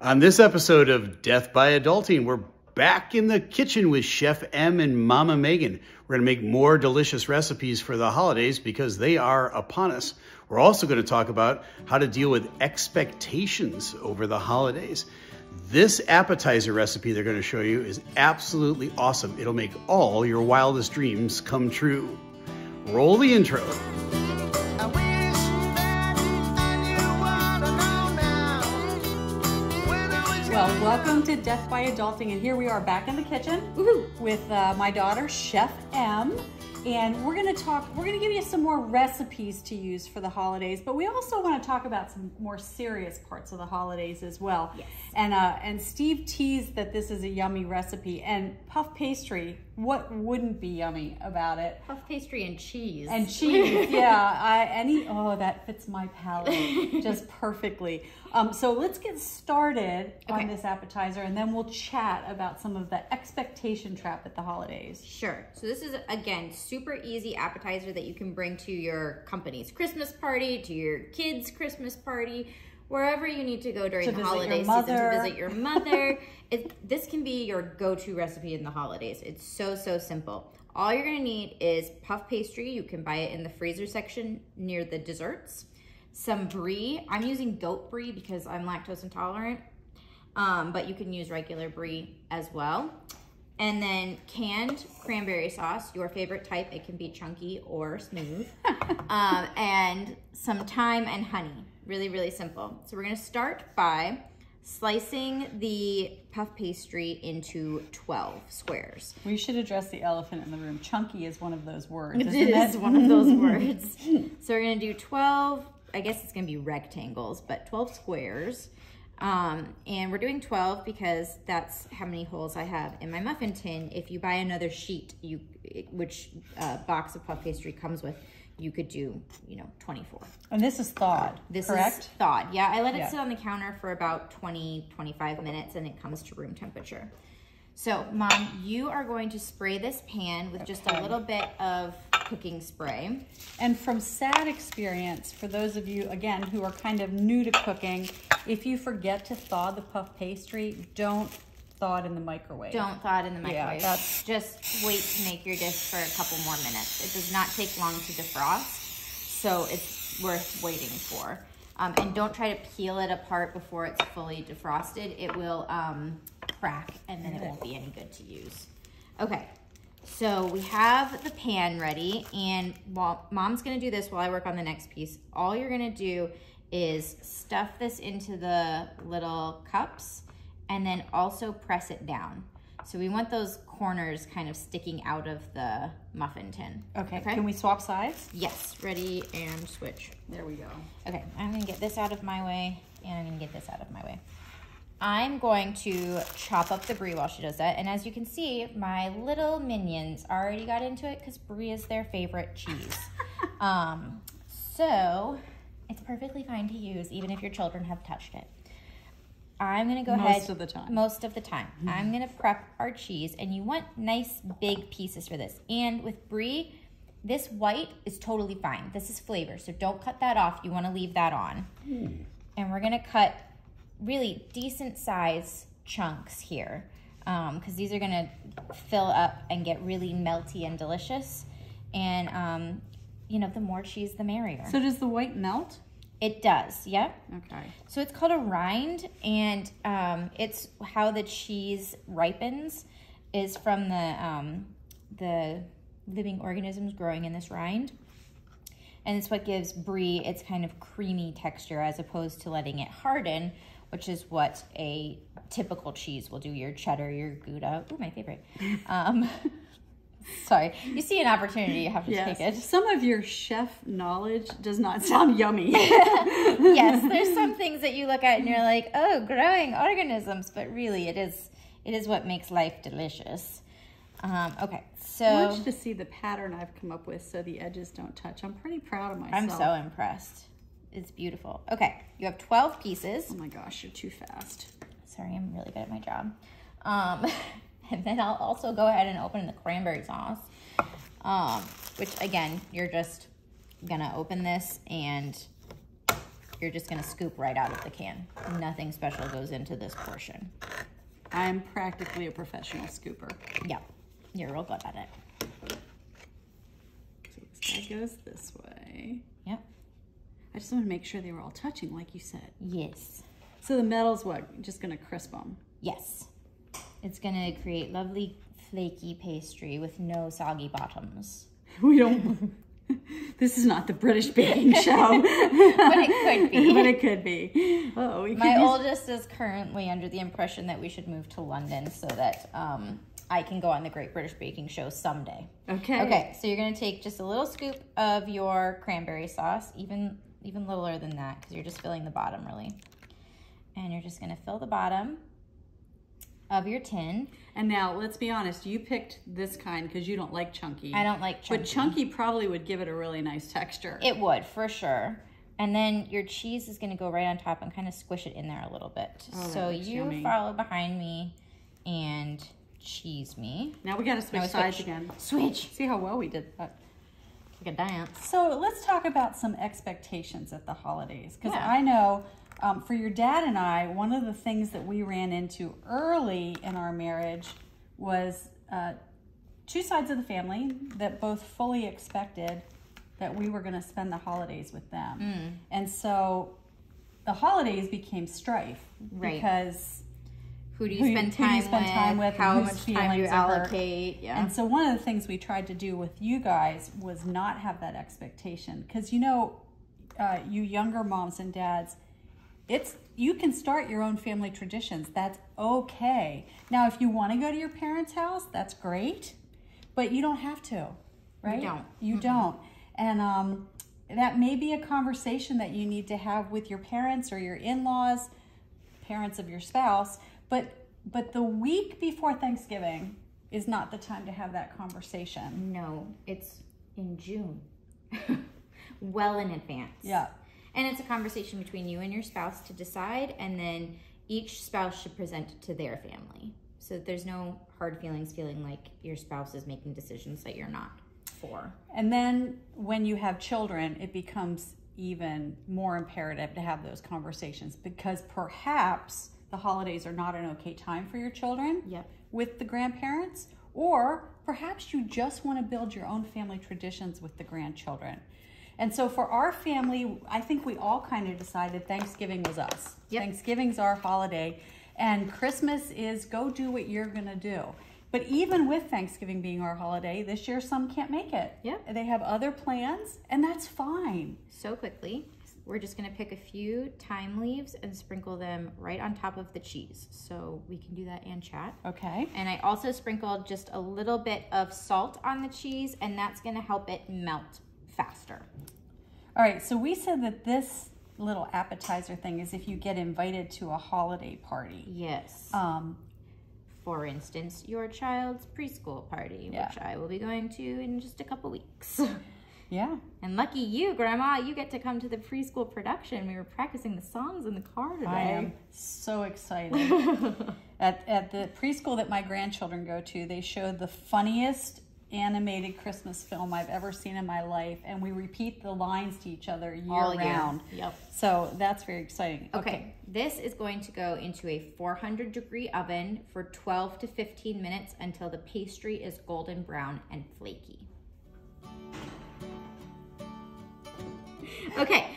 On this episode of Death by Adulting, we're back in the kitchen with Chef M and Mama Megan. We're going to make more delicious recipes for the holidays because they are upon us. We're also going to talk about how to deal with expectations over the holidays. This appetizer recipe they're going to show you is absolutely awesome. It'll make all your wildest dreams come true. Roll the intro. Well, welcome to Death by Adulting, and here we are back in the kitchen with my daughter, Chef M, and we're going to give you some more recipes to use for the holidays, but we also want to talk about some more serious parts of the holidays as well. Yes. And Steve teased that this is a yummy recipe, and puff pastry, what wouldn't be yummy about it? Puff pastry and cheese. And cheese, yeah. Oh, that fits my palate just perfectly. So let's get started on this appetizer, and then we'll chat about some of the expectation trap at the holidays. Sure. So this is, again, super easy appetizer that you can bring to your company's Christmas party, to your kids' Christmas party, wherever you need to go during the holiday season to visit your mother. This can be your go-to recipe in the holidays. It's so simple. All you're gonna need is puff pastry. You can buy it in the freezer section near the desserts. Some brie. I'm using goat brie because I'm lactose intolerant, but you can use regular brie as well. And then canned cranberry sauce, your favorite type. It can be chunky or smooth. And some thyme and honey. Really simple. So we're gonna start by slicing the puff pastry into 12 squares. We should address the elephant in the room. Chunky is one of those words. It is one of those words. So we're gonna do 12, I guess it's gonna be rectangles, but 12 squares. And we're doing 12 because that's how many holes I have in my muffin tin. If you buy another sheet, which box of puff pastry comes with, you could do, 24. And this is thawed, correct? Is thawed, yeah. I let it sit on the counter for about 20-25 minutes, and it comes to room temperature. So, Mom, you are going to spray this pan with just a little bit of cooking spray. And from sad experience, for those of you, again, who are kind of new to cooking, if you forget to thaw the puff pastry, don't thaw it in the microwave. Don't thaw it in the microwave. Yeah, just wait to make your dish for a couple more minutes. It does not take long to defrost, so it's worth waiting for. And don't try to peel it apart before it's fully defrosted. It will crack, and then it won't be any good to use. Okay, so we have the pan ready, and while Mom's gonna do this while I work on the next piece, all you're gonna do is stuff this into the little cups, and then also press it down. So we want those corners kind of sticking out of the muffin tin. Okay, can we swap sides? Yes, ready and switch. There we go. Okay, I'm gonna get this out of my way, and I'm gonna get this out of my way. I'm going to chop up the brie while she does that, and as you can see, my little minions already got into it because brie is their favorite cheese. So it's perfectly fine to use even if your children have touched it. I'm gonna go ahead. Most of the time. Most of the time. I'm gonna prep our cheese, and you want nice big pieces for this. And with brie, this white is totally fine. This is flavor, so don't cut that off. You wanna leave that on. And we're gonna cut really decent size chunks here, because these are gonna fill up and get really melty and delicious. And the more cheese, the merrier. So does the white melt? It does, yeah. Okay. So it's called a rind, and it's how the cheese ripens is from the living organisms growing in this rind. And it's what gives brie its kind of creamy texture as opposed to letting it harden, which is what a typical cheese will do. Your cheddar, your Gouda, ooh, my favorite. Sorry, you see an opportunity, you have to take it. Some of your chef knowledge does not sound yummy. Yes, there's some things that you look at and you're like, oh, growing organisms, but really it is what makes life delicious. Okay, so I want you to see the pattern I've come up with so the edges don't touch. I'm pretty proud of myself. I'm so impressed. It's beautiful. Okay, you have 12 pieces. Oh my gosh, you're too fast. Sorry, I'm really good at my job. And then I'll also go ahead and open the cranberry sauce, which again, you're just gonna open this and you're just gonna scoop right out of the can. Nothing special goes into this portion. I'm practically a professional scooper. Yeah, you're real good at it. So this guy goes this way. Yep. I just want to make sure they were all touching, like you said. Yes. So the metal's what? Just gonna crisp them? Yes. It's gonna create lovely flaky pastry with no soggy bottoms. We don't. This is not the British baking show. But it could be. But it could be. Oh, my oldest is currently under the impression that we should move to London so that I can go on the Great British Baking Show someday. Okay. Okay, so you're gonna take just a little scoop of your cranberry sauce, even littler than that, because you're just filling the bottom really. And you're just gonna fill the bottom of your tin. And now, let's be honest, you picked this kind because you don't like chunky. I don't like chunky. But chunky probably would give it a really nice texture. It would, for sure. And then your cheese is going to go right on top and kind of squish it in there a little bit. Oh, so you yummy. follow behind me and cheese me. Now we got to switch sides again. Switch. See how well we did that. Like a dance. So let's talk about some expectations at the holidays. Because Yeah. I know for your dad and I, one of the things that we ran into early in our marriage was two sides of the family that both fully expected that we were going to spend the holidays with them. And so the holidays became strife. Right. Because who do you spend time with? How much time do you allocate? Yeah. And so one of the things we tried to do with you guys was not have that expectation. Because, you know, you younger moms and dads, you can start your own family traditions. That's okay. Now, if you want to go to your parents' house, that's great, but you don't have to, right? You don't. You don't. And that may be a conversation that you need to have with your parents or your in-laws, parents of your spouse, but the week before Thanksgiving is not the time to have that conversation. No, it's in June. Well in advance. Yeah. And it's a conversation between you and your spouse to decide, and then each spouse should present it to their family. So there's no hard feelings feeling like your spouse is making decisions that you're not for. And then when you have children, it becomes even more imperative to have those conversations, because perhaps the holidays are not an okay time for your children with the grandparents, or perhaps you just want to build your own family traditions with the grandchildren. And so for our family, I think we all kind of decided Thanksgiving was us. Yep. Thanksgiving's our holiday, and Christmas is go do what you're going to do. But even with Thanksgiving being our holiday, this year some can't make it. Yep. They have other plans, and that's fine. So quickly, we're just going to pick a few thyme leaves and sprinkle them right on top of the cheese. So we can do that and chat. Okay. And I also sprinkled just a little bit of salt on the cheese, and that's going to help it melt faster. All right, so we said that this little appetizer thing is if you get invited to a holiday party. Yes. For instance, your child's preschool party, which I will be going to in just a couple weeks. Yeah. And lucky you, Grandma, you get to come to the preschool production. We were practicing the songs in the car today. I am so excited. At the preschool that my grandchildren go to, they showed the funniest animated Christmas film I've ever seen in my life, and we repeat the lines to each other year round. Yep. So that's very exciting. Okay, this is going to go into a 400-degree oven for 12 to 15 minutes until the pastry is golden brown and flaky. Okay,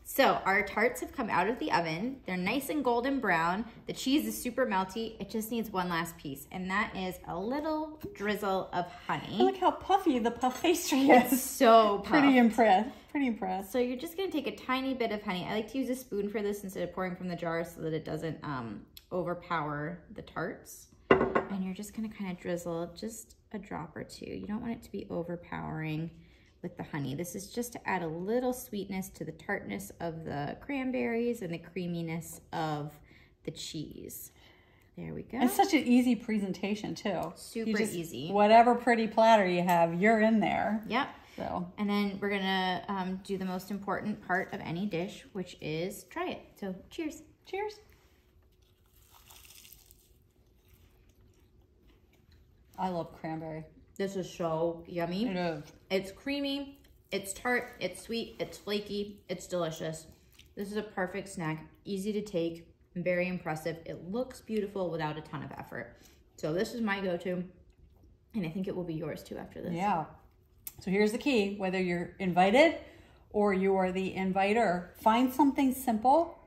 so our tarts have come out of the oven. They're nice and golden brown. The cheese is super melty. It just needs one last piece, and that is a little drizzle of honey. Look how puffy the puff pastry is. It's so puffed. Pretty impressed. Pretty impressed. So you're just gonna take a tiny bit of honey. I like to use a spoon for this instead of pouring from the jar so that it doesn't overpower the tarts. And you're just gonna kind of drizzle just a drop or two. You don't want it to be overpowering with the honey. This is just to add a little sweetness to the tartness of the cranberries and the creaminess of the cheese. There we go. It's such an easy presentation too. Super easy. Whatever pretty platter you have, you're in there. Yep. So. And then we're gonna do the most important part of any dish, which is try it. So cheers. Cheers. I love cranberry. This is so yummy. It is. It's creamy, it's tart, it's sweet, it's flaky, it's delicious. This is a perfect snack, easy to take, and very impressive. It looks beautiful without a ton of effort. So this is my go-to, and I think it will be yours too after this. Yeah. So here's the key, whether you're invited or you are the inviter, find something simple,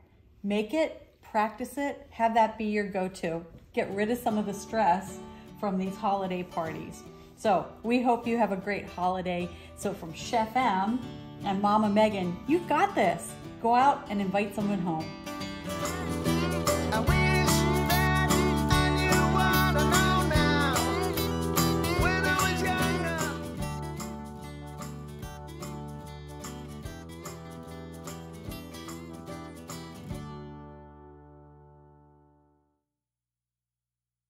make it, practice it, have that be your go-to. Get rid of some of the stress from these holiday parties. So we hope you have a great holiday. So from Chef M and Mama Megan, you've got this. Go out and invite someone home.